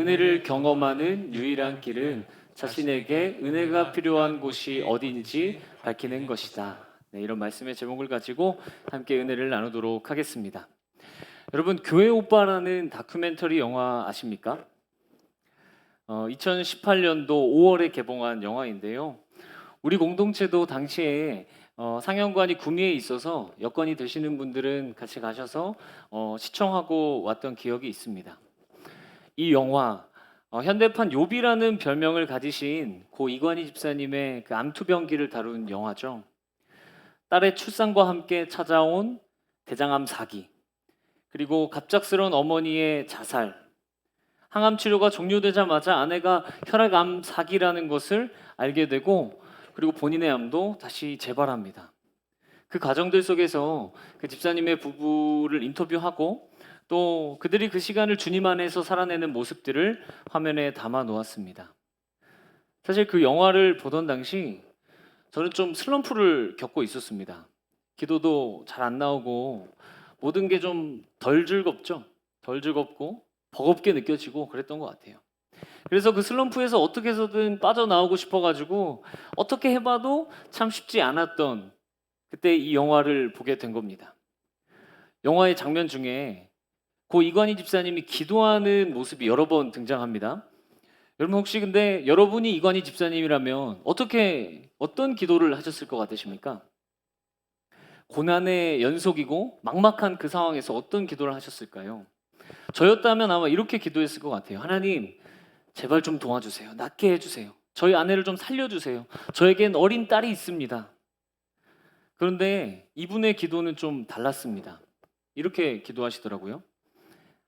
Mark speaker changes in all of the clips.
Speaker 1: 은혜를 경험하는 유일한 길은 자신에게 은혜가 필요한 곳이 어딘지 밝히는 것이다. 네, 이런 말씀의 제목을 가지고 함께 은혜를 나누도록 하겠습니다. 여러분, 교회 오빠라는 다큐멘터리 영화 아십니까? 2018년도 5월에 개봉한 영화인데요. 우리 공동체도 당시에 상영관이 구미에 있어서 여건이 되시는 분들은 같이 가셔서 시청하고 왔던 기억이 있습니다. 이 영화 현대판 요비라는 별명을 가지신 고 이관희 집사님의 그 암투병기를 다룬 영화죠. 딸의 출산과 함께 찾아온 대장암 사기, 그리고 갑작스러운 어머니의 자살, 항암 치료가 종료되자마자 아내가 혈액암 사기라는 것을 알게 되고, 그리고 본인의 암도 다시 재발합니다. 그 과정들 속에서 그 집사님의 부부를 인터뷰하고 또 그들이 그 시간을 주님 안에서 살아내는 모습들을 화면에 담아 놓았습니다. 사실 그 영화를 보던 당시 저는 좀 슬럼프를 겪고 있었습니다. 기도도 잘 안 나오고 모든 게 좀 덜 즐겁죠. 덜 즐겁고 버겁게 느껴지고 그랬던 것 같아요. 그래서 그 슬럼프에서 어떻게 해서든 빠져나오고 싶어가지고 어떻게 해봐도 참 쉽지 않았던 그때 이 영화를 보게 된 겁니다. 영화의 장면 중에 고 이관희 집사님이 기도하는 모습이 여러 번 등장합니다. 여러분, 혹시 근데 여러분이 이관희 집사님이라면 어떤 기도를 하셨을 것 같으십니까? 고난의 연속이고 막막한 그 상황에서 어떤 기도를 하셨을까요? 저였다면 아마 이렇게 기도했을 것 같아요. 하나님, 제발 좀 도와주세요. 낫게 해주세요. 저희 아내를 좀 살려주세요. 저에겐 어린 딸이 있습니다. 그런데 이분의 기도는 좀 달랐습니다. 이렇게 기도하시더라고요.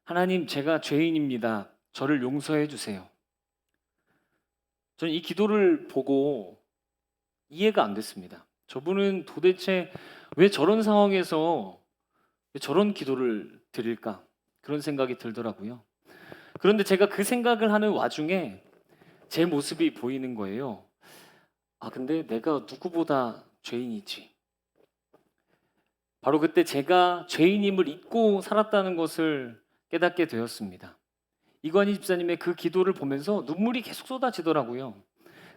Speaker 1: 하나님, 제가 죄인입니다. 저를 용서해 주세요. 저는 이 기도를 보고 이해가 안 됐습니다. 저분은 도대체 왜 저런 상황에서 왜 저런 기도를 드릴까? 그런 생각이 들더라고요. 그런데 제가 그 생각을 하는 와중에 제 모습이 보이는 거예요. 근데 내가 누구보다 죄인이지. 바로 그때 제가 죄인임을 잊고 살았다는 것을 깨닫게 되었습니다. 이관희 집사님의 그 기도를 보면서 눈물이 계속 쏟아지더라고요.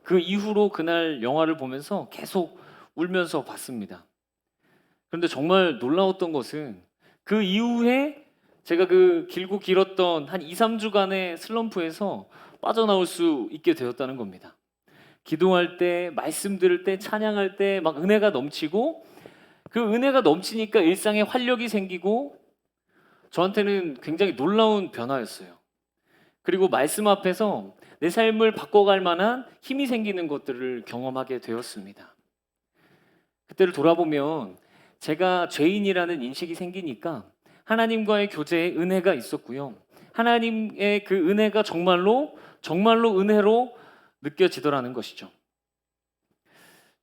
Speaker 1: 그 이후로 그날 영화를 보면서 계속 울면서 봤습니다. 그런데 정말 놀라웠던 것은 그 이후에 제가 그 길고 길었던 한 2, 3주간의 슬럼프에서 빠져나올 수 있게 되었다는 겁니다. 기도할 때, 말씀 들을 때, 찬양할 때 막 은혜가 넘치고, 그 은혜가 넘치니까 일상에 활력이 생기고 저한테는 굉장히 놀라운 변화였어요. 그리고 말씀 앞에서 내 삶을 바꿔갈 만한 힘이 생기는 것들을 경험하게 되었습니다. 그때를 돌아보면 제가 죄인이라는 인식이 생기니까 하나님과의 교제에 은혜가 있었고요. 하나님의 그 은혜가 정말로 은혜로 느껴지더라는 것이죠.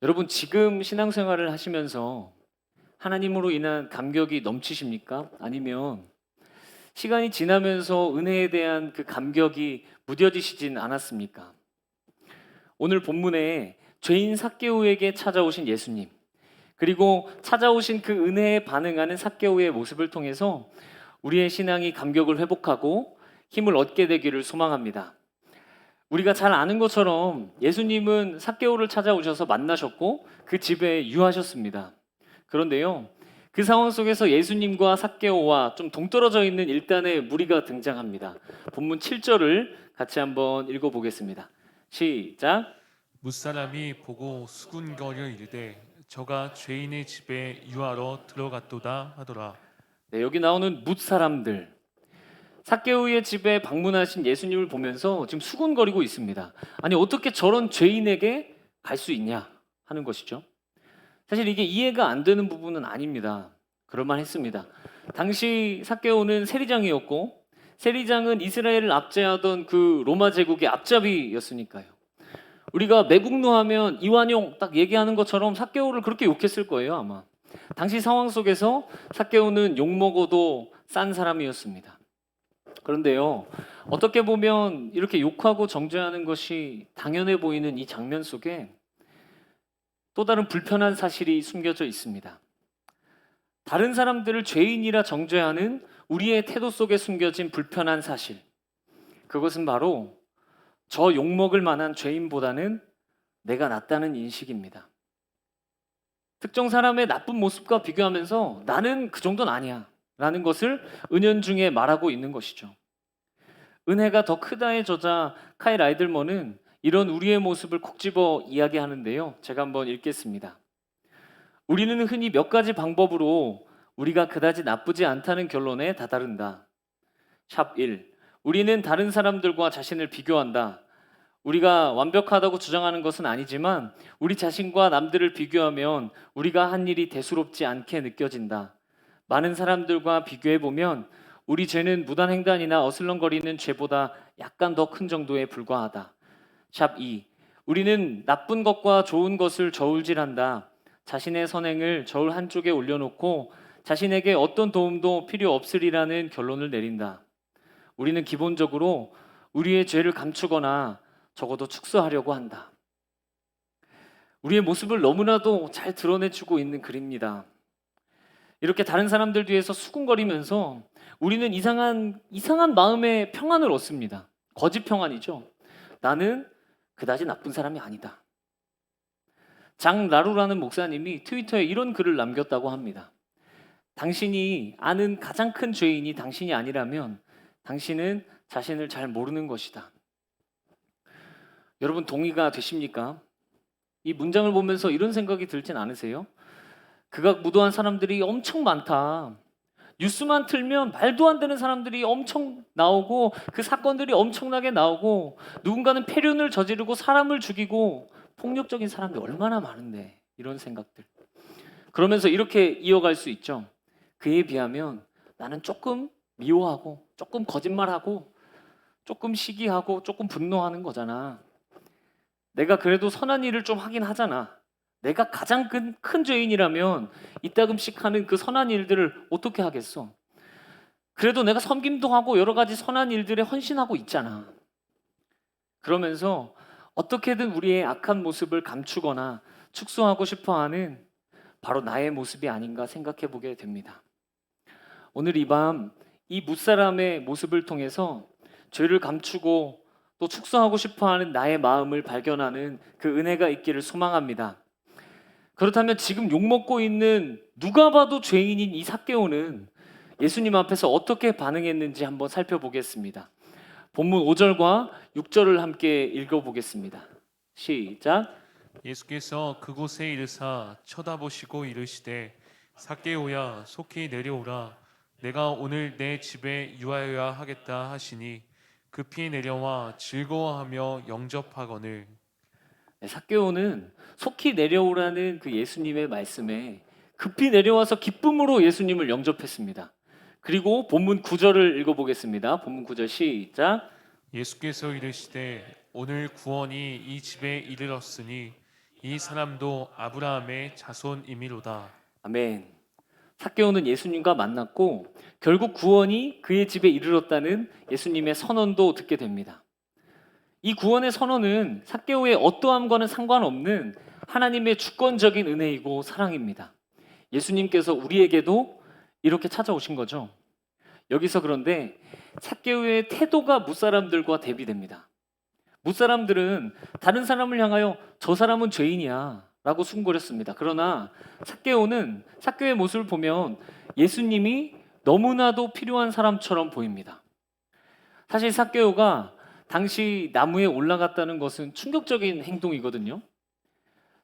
Speaker 1: 여러분, 지금 신앙생활을 하시면서 하나님으로 인한 감격이 넘치십니까? 아니면 시간이 지나면서 은혜에 대한 그 감격이 무뎌지시진 않았습니까? 오늘 본문에 죄인 삭개오에게 찾아오신 예수님, 그리고 찾아오신 그 은혜에 반응하는 삭개오의 모습을 통해서 우리의 신앙이 감격을 회복하고 힘을 얻게 되기를 소망합니다. 우리가 잘 아는 것처럼 예수님은 삭개오를 찾아오셔서 만나셨고 그 집에 유하셨습니다. 그런데요, 그 상황 속에서 예수님과 삭개오와 좀 동떨어져 있는 일단의 무리가 등장합니다. 본문 7절을 같이 한번 읽어보겠습니다. 시작.
Speaker 2: 무사람이 보고 수군거려 이르되 저가 죄인의 집에 유하러 들어갔도다 하더라.
Speaker 1: 네, 여기 나오는 뭇사람들, 삭개오의 집에 방문하신 예수님을 보면서 지금 수군거리고 있습니다. 아니, 어떻게 저런 죄인에게 갈 수 있냐 하는 것이죠. 사실 이게 이해가 안 되는 부분은 아닙니다. 그럴만했습니다. 당시 삭개오는 세리장이었고, 세리장은 이스라엘을 압제하던 그 로마 제국의 앞잡이였으니까요. 우리가 매국노하면 이완용 딱 얘기하는 것처럼 삭개오를 그렇게 욕했을 거예요, 아마. 당시 상황 속에서 삭개오는 욕먹어도 싼 사람이었습니다. 그런데요, 어떻게 보면 이렇게 욕하고 정죄하는 것이 당연해 보이는 이 장면 속에 또 다른 불편한 사실이 숨겨져 있습니다. 다른 사람들을 죄인이라 정죄하는 우리의 태도 속에 숨겨진 불편한 사실. 그것은 바로 저 욕먹을 만한 죄인보다는 내가 낫다는 인식입니다. 특정 사람의 나쁜 모습과 비교하면서 나는 그 정도는 아니야 라는 것을 은연중에 말하고 있는 것이죠. 은혜가 더 크다의 저자 카일 아이들먼은 이런 우리의 모습을 콕 집어 이야기하는데요. 제가 한번 읽겠습니다. 우리는 흔히 몇 가지 방법으로 우리가 그다지 나쁘지 않다는 결론에 다다른다. 샵 1. 우리는 다른 사람들과 자신을 비교한다. 우리가 완벽하다고 주장하는 것은 아니지만 우리 자신과 남들을 비교하면 우리가 한 일이 대수롭지 않게 느껴진다. 많은 사람들과 비교해보면 우리 죄는 무단횡단이나 어슬렁거리는 죄보다 약간 더 큰 정도에 불과하다. 샵 2. 우리는 나쁜 것과 좋은 것을 저울질한다. 자신의 선행을 저울 한쪽에 올려놓고 자신에게 어떤 도움도 필요 없으리라는 결론을 내린다. 우리는 기본적으로 우리의 죄를 감추거나 적어도 축소하려고 한다. 우리의 모습을 너무나도 잘 드러내주고 있는 글입니다. 이렇게 다른 사람들 뒤에서 수군거리면서 우리는 이상한 마음의 평안을 얻습니다. 거짓 평안이죠. 나는 그다지 나쁜 사람이 아니다. 장 라루라는 목사님이 트위터에 이런 글을 남겼다고 합니다. 당신이 아는 가장 큰 죄인이 당신이 아니라면 당신은 자신을 잘 모르는 것이다. 여러분 동의가 되십니까? 이 문장을 보면서 이런 생각이 들진 않으세요? 극악무도한 사람들이 엄청 많다. 뉴스만 틀면 말도 안 되는 사람들이 엄청 나오고 그 사건들이 엄청나게 나오고 누군가는 폐륜을 저지르고 사람을 죽이고 폭력적인 사람들이 얼마나 많은데 이런 생각들. 그러면서 이렇게 이어갈 수 있죠. 그에 비하면 나는 조금 미워하고 조금 거짓말하고 조금 시기하고 조금 분노하는 거잖아. 내가 그래도 선한 일을 좀 하긴 하잖아. 내가 가장 큰 죄인이라면 이따금씩 하는 그 선한 일들을 어떻게 하겠어? 그래도 내가 섬김도 하고 여러 가지 선한 일들에 헌신하고 있잖아. 그러면서 어떻게든 우리의 악한 모습을 감추거나 축소하고 싶어하는 바로 나의 모습이 아닌가 생각해 보게 됩니다. 오늘 이 밤 이 무사람의 모습을 통해서 죄를 감추고 또 축소하고 싶어하는 나의 마음을 발견하는 그 은혜가 있기를 소망합니다. 그렇다면 지금 욕먹고 있는 누가 봐도 죄인인 이 삭개오는 예수님 앞에서 어떻게 반응했는지 한번 살펴보겠습니다. 본문 5절과 6절을 함께 읽어보겠습니다. 시작.
Speaker 2: 예수께서 그곳에 이르사 쳐다보시고 이르시되 삭개오야 속히 내려오라. 내가 오늘 내 집에 유하여야 하겠다 하시니 급히 내려와 즐거워하며 영접하거늘.
Speaker 1: 삭개오는 속히 내려오라는 그 예수님의 말씀에 급히 내려와서 기쁨으로 예수님을 영접했습니다. 그리고 본문 9절을 읽어보겠습니다. 본문 9절 시작.
Speaker 2: 예수께서 이르시되 오늘 구원이 이 집에 이르렀으니 이 사람도 아브라함의 자손이미로다.
Speaker 1: 아멘. 삭개오는 예수님과 만났고 결국 구원이 그의 집에 이르렀다는 예수님의 선언도 듣게 됩니다. 이 구원의 선언은 삭개오의 어떠함과는 상관없는 하나님의 주권적인 은혜이고 사랑입니다. 예수님께서 우리에게도 이렇게 찾아오신 거죠. 여기서 그런데 삭개오의 태도가 무사람들과 대비됩니다. 무사람들은 다른 사람을 향하여 저 사람은 죄인이야 라고 수군거렸습니다. 그러나 삭개오의 모습을 보면 예수님이 너무나도 필요한 사람처럼 보입니다. 사실 삭개오가 당시 나무에 올라갔다는 것은 충격적인 행동이거든요.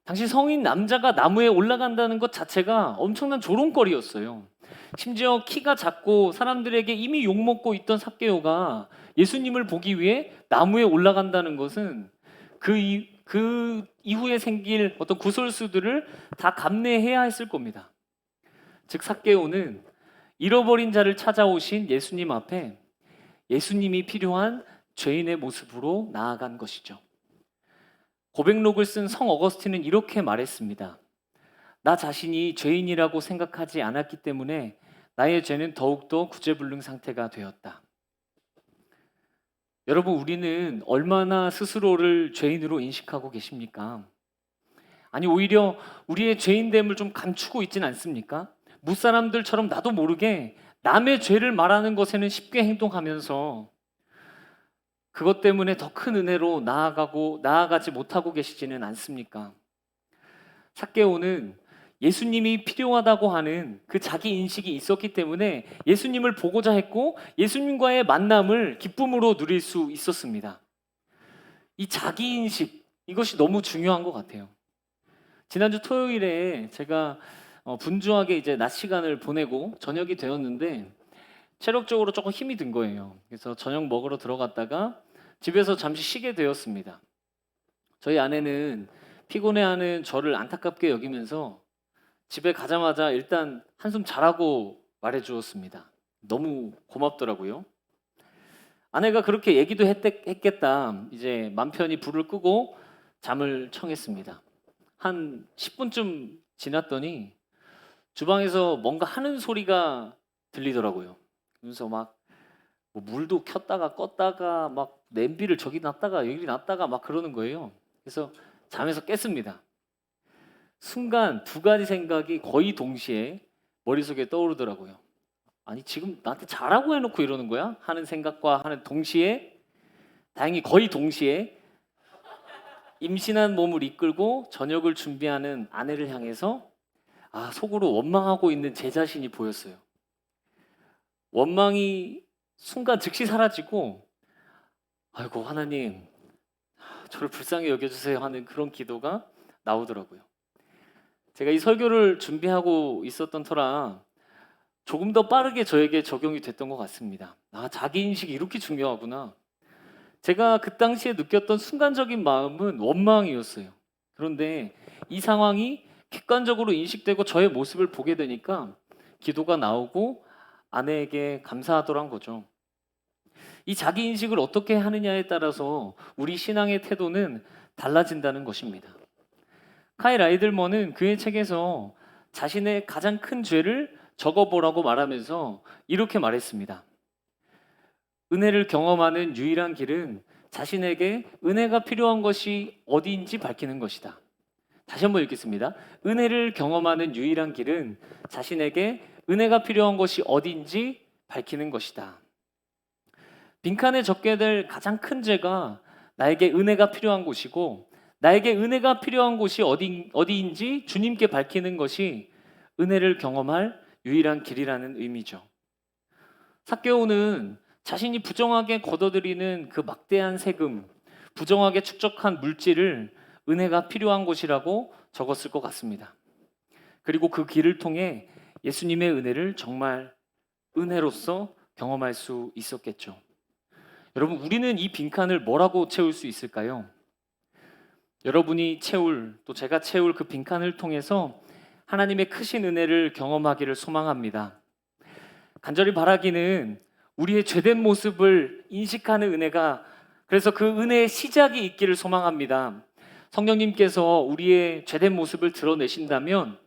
Speaker 1: 당시 성인 남자가 나무에 올라간다는 것 자체가 엄청난 조롱거리였어요. 심지어 키가 작고 사람들에게 이미 욕먹고 있던 삭개오가 예수님을 보기 위해 나무에 올라간다는 것은 그 이후에 생길 어떤 구설수들을 다 감내해야 했을 겁니다. 즉 삭개오는 잃어버린 자를 찾아오신 예수님 앞에 예수님이 필요한 죄인의 모습으로 나아간 것이죠. 고백록을 쓴 성 어거스틴은 이렇게 말했습니다. 나 자신이 죄인이라고 생각하지 않았기 때문에 나의 죄는 더욱더 구제불능 상태가 되었다. 여러분, 우리는 얼마나 스스로를 죄인으로 인식하고 계십니까? 아니, 오히려 우리의 죄인됨을 좀 감추고 있지는 않습니까? 무사람들처럼 나도 모르게 남의 죄를 말하는 것에는 쉽게 행동하면서 그것 때문에 더 큰 은혜로 나아가지 못하고 계시지는 않습니까? 삭개오는 예수님이 필요하다고 하는 그 자기 인식이 있었기 때문에 예수님을 보고자 했고 예수님과의 만남을 기쁨으로 누릴 수 있었습니다. 이 자기 인식, 이것이 너무 중요한 것 같아요. 지난주 토요일에 제가 분주하게 이제 낮 시간을 보내고 저녁이 되었는데 체력적으로 조금 힘이 든 거예요. 그래서 저녁 먹으러 들어갔다가 집에서 잠시 쉬게 되었습니다. 저희 아내는 피곤해하는 저를 안타깝게 여기면서 집에 가자마자 일단 한숨 자라고 말해주었습니다. 너무 고맙더라고요. 아내가 그렇게 얘기도 했겠다. 이제 맘 편히 불을 끄고 잠을 청했습니다. 한 10분쯤 지났더니 주방에서 뭔가 하는 소리가 들리더라고요. 그래서 막 뭐 물도 켰다가 껐다가 막 냄비를 저기 놨다가 여기 놨다가 막 그러는 거예요. 그래서 잠에서 깼습니다. 순간 두 가지 생각이 거의 동시에 머릿속에 떠오르더라고요. 아니 지금 나한테 자라고 해놓고 이러는 거야? 하는 생각과 하는 동시에 다행히 거의 동시에 임신한 몸을 이끌고 저녁을 준비하는 아내를 향해서 속으로 원망하고 있는 제 자신이 보였어요. 원망이 순간 즉시 사라지고 아이고 하나님 저를 불쌍히 여겨주세요 하는 그런 기도가 나오더라고요. 제가 이 설교를 준비하고 있었던 터라 조금 더 빠르게 저에게 적용이 됐던 것 같습니다. 자기 인식이 이렇게 중요하구나. 제가 그 당시에 느꼈던 순간적인 마음은 원망이었어요. 그런데 이 상황이 객관적으로 인식되고 저의 모습을 보게 되니까 기도가 나오고 아내에게 감사하더란 거죠. 이 자기 인식을 어떻게 하느냐에 따라서 우리 신앙의 태도는 달라진다는 것입니다. 카이 라이들먼은 그의 책에서 자신의 가장 큰 죄를 적어보라고 말하면서 이렇게 말했습니다. 은혜를 경험하는 유일한 길은 자신에게 은혜가 필요한 것이 어디인지 밝히는 것이다. 다시 한번 읽겠습니다. 은혜를 경험하는 유일한 길은 자신에게 은혜가 필요한 것이 어디인지 밝히는 것이다. 빈칸에 적게 될 가장 큰 죄가 나에게 은혜가 필요한 곳이고 나에게 은혜가 필요한 곳이 어디인지 주님께 밝히는 것이 은혜를 경험할 유일한 길이라는 의미죠. 삭개오는 자신이 부정하게 걷어들이는 그 막대한 세금, 부정하게 축적한 물질을 은혜가 필요한 곳이라고 적었을 것 같습니다. 그리고 그 길을 통해 예수님의 은혜를 정말 은혜로서 경험할 수 있었겠죠. 여러분, 우리는 이 빈칸을 뭐라고 채울 수 있을까요? 여러분이 또 제가 채울 그 빈칸을 통해서 하나님의 크신 은혜를 경험하기를 소망합니다. 간절히 바라기는 우리의 죄된 모습을 인식하는 은혜가, 그래서 그 은혜의 시작이 있기를 소망합니다. 성령님께서 우리의 죄된 모습을 드러내신다면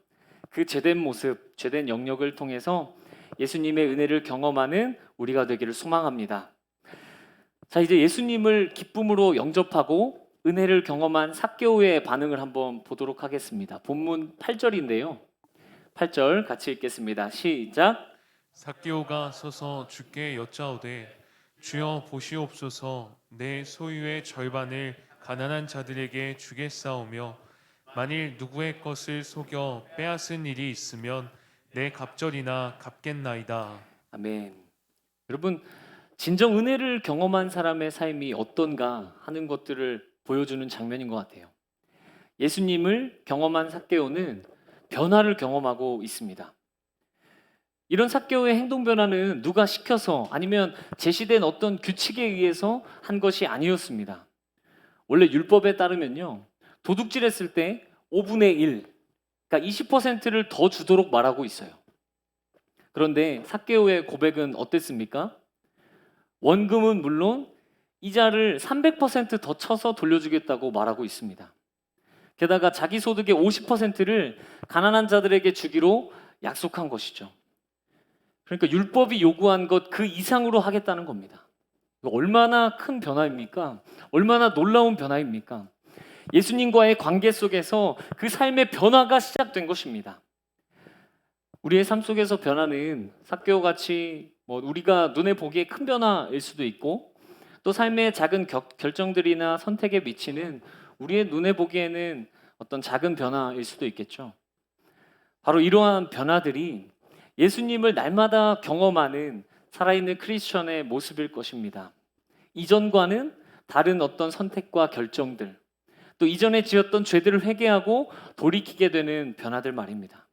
Speaker 1: 그 죄된 모습, 죄된 영역을 통해서 예수님의 은혜를 경험하는 우리가 되기를 소망합니다. 자, 이제 예수님을 기쁨으로 영접하고 은혜를 경험한 삭개오의 반응을 한번 보도록 하겠습니다. 본문 8절인데요. 8절 같이 읽겠습니다. 시작.
Speaker 2: 삭개오가 서서 주께 여짜오되 주여 보시옵소서 내 소유의 절반을 가난한 자들에게 주겠사오며 만일 누구의 것을 속여 빼앗은 일이 있으면 내 갑절이나 갚겠나이다.
Speaker 1: 아멘. 여러분, 진정 은혜를 경험한 사람의 삶이 어떤가 하는 것들을 보여주는 장면인 것 같아요. 예수님을 경험한 삭개오는 변화를 경험하고 있습니다. 이런 삭개오의 행동 변화는 누가 시켜서 아니면 제시된 어떤 규칙에 의해서 한 것이 아니었습니다. 원래 율법에 따르면요, 도둑질했을 때 5분의 1, 그러니까 20%를 더 주도록 말하고 있어요. 그런데 삭개오의 고백은 어땠습니까? 원금은 물론 이자를 300% 더 쳐서 돌려주겠다고 말하고 있습니다. 게다가 자기 소득의 50%를 가난한 자들에게 주기로 약속한 것이죠. 그러니까 율법이 요구한 것 그 이상으로 하겠다는 겁니다. 얼마나 큰 변화입니까? 얼마나 놀라운 변화입니까? 예수님과의 관계 속에서 그 삶의 변화가 시작된 것입니다. 우리의 삶 속에서 변화는 삭개오 같이 우리가 눈에 보기에 큰 변화일 수도 있고 또 삶의 작은 결정들이나 선택에 미치는 우리의 눈에 보기에는 어떤 작은 변화일 수도 있겠죠. 바로 이러한 변화들이 예수님을 날마다 경험하는 살아있는 크리스천의 모습일 것입니다. 이전과는 다른 어떤 선택과 결정들, 또 이전에 지었던 죄들을 회개하고 돌이키게 되는 변화들 말입니다.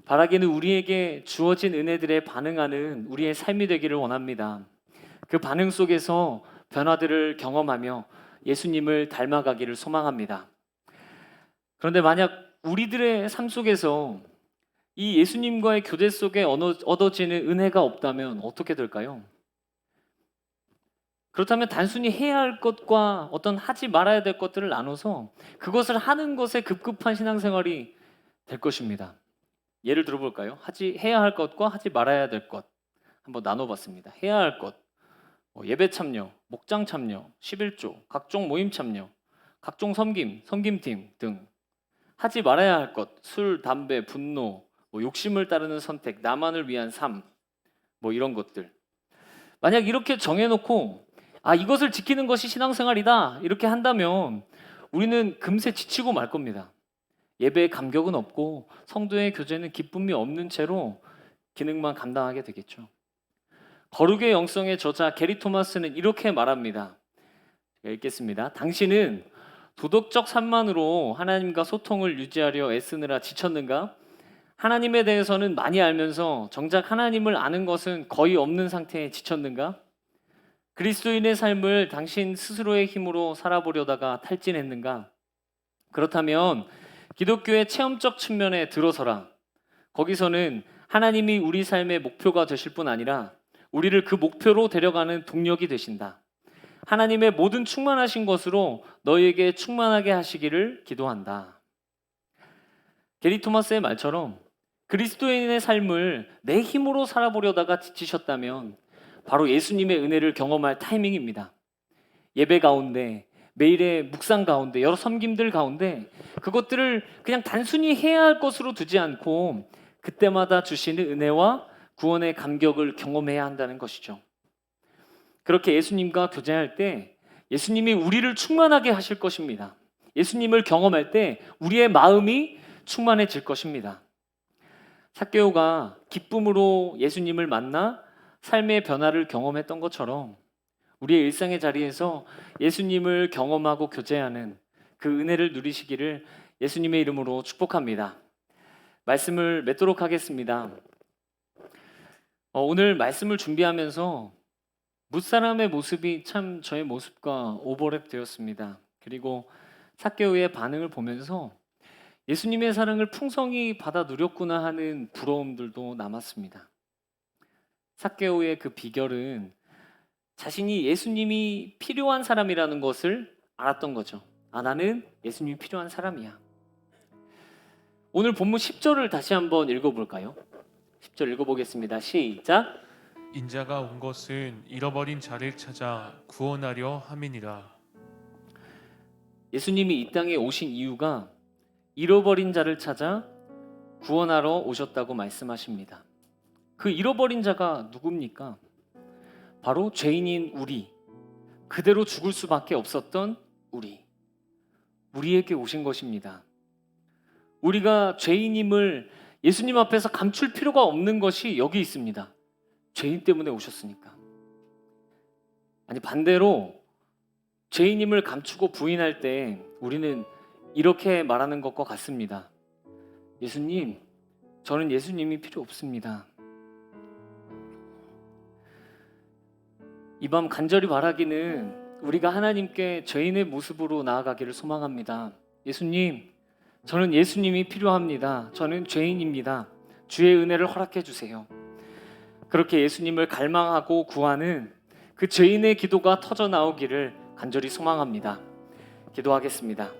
Speaker 1: 바라기는 우리에게 주어진 은혜들에 반응하는 우리의 삶이 되기를 원합니다. 그 반응 속에서 변화들을 경험하며 예수님을 닮아가기를 소망합니다. 그런데 만약 우리들의 삶 속에서 이 예수님과의 교제 속에 얻어지는 은혜가 없다면 어떻게 될까요? 그렇다면 단순히 해야 할 것과 어떤 하지 말아야 될 것들을 나눠서 그것을 하는 것에 급급한 신앙생활이 될 것입니다. 예를 들어볼까요? 해야 할 것과 하지 말아야 될 것 한번 나눠봤습니다. 해야 할 것, 예배 참여, 목장 참여, 11조, 각종 모임 참여, 각종 섬김팀 등. 하지 말아야 할 것, 술, 담배, 분노, 욕심을 따르는 선택, 나만을 위한 삶, 이런 것들. 만약 이렇게 정해놓고 이것을 지키는 것이 신앙생활이다 이렇게 한다면 우리는 금세 지치고 말 겁니다. 예배에 감격은 없고 성도의 교제는 기쁨이 없는 채로 기능만 감당하게 되겠죠. 거룩의 영성의 저자 게리 토마스는 이렇게 말합니다. 제가 읽겠습니다. 당신은 도덕적 산만으로 하나님과 소통을 유지하려 애쓰느라 지쳤는가? 하나님에 대해서는 많이 알면서 정작 하나님을 아는 것은 거의 없는 상태에 지쳤는가? 그리스도인의 삶을 당신 스스로의 힘으로 살아보려다가 탈진했는가? 그렇다면 기독교의 체험적 측면에 들어서라. 거기서는 하나님이 우리 삶의 목표가 되실 뿐 아니라 우리를 그 목표로 데려가는 동력이 되신다. 하나님의 모든 충만하신 것으로 너희에게 충만하게 하시기를 기도한다. 게리 토마스의 말처럼 그리스도인의 삶을 내 힘으로 살아보려다가 지치셨다면 바로 예수님의 은혜를 경험할 타이밍입니다. 예배 가운데, 매일의 묵상 가운데, 여러 섬김들 가운데 그것들을 그냥 단순히 해야 할 것으로 두지 않고 그때마다 주시는 은혜와 구원의 감격을 경험해야 한다는 것이죠. 그렇게 예수님과 교제할 때 예수님이 우리를 충만하게 하실 것입니다. 예수님을 경험할 때 우리의 마음이 충만해질 것입니다. 삭개오가 기쁨으로 예수님을 만나 삶의 변화를 경험했던 것처럼 우리의 일상의 자리에서 예수님을 경험하고 교제하는 그 은혜를 누리시기를 예수님의 이름으로 축복합니다. 말씀을 맺도록 하겠습니다. 오늘 말씀을 준비하면서 뭇사람의 모습이 참 저의 모습과 오버랩 되었습니다. 그리고 삭개오의 반응을 보면서 예수님의 사랑을 풍성히 받아 누렸구나 하는 부러움들도 남았습니다. 삭개오의 그 비결은 자신이 예수님이 필요한 사람이라는 것을 알았던 거죠. 나는 예수님이 필요한 사람이야. 오늘 본문 10절을 다시 한번 읽어볼까요? 10절 읽어보겠습니다. 시작.
Speaker 2: 인자가 온 것은 잃어버린 자를 찾아 구원하려 함이니라.
Speaker 1: 예수님이 이 땅에 오신 이유가 잃어버린 자를 찾아 구원하러 오셨다고 말씀하십니다. 그 잃어버린 자가 누굽니까? 바로 죄인인 우리, 그대로 죽을 수밖에 없었던 우리에게 오신 것입니다. 우리가 죄인임을 예수님 앞에서 감출 필요가 없는 것이 여기 있습니다. 죄인 때문에 오셨으니까. 반대로 죄인임을 감추고 부인할 때 우리는 이렇게 말하는 것과 같습니다. 예수님, 저는 예수님이 필요 없습니다. 이 밤 간절히 바라기는 우리가 하나님께 죄인의 모습으로 나아가기를 소망합니다. 예수님, 저는 예수님이 필요합니다. 저는 죄인입니다. 주의 은혜를 허락해 주세요. 그렇게 예수님을 갈망하고 구하는 그 죄인의 기도가 터져 나오기를 간절히 소망합니다. 기도하겠습니다.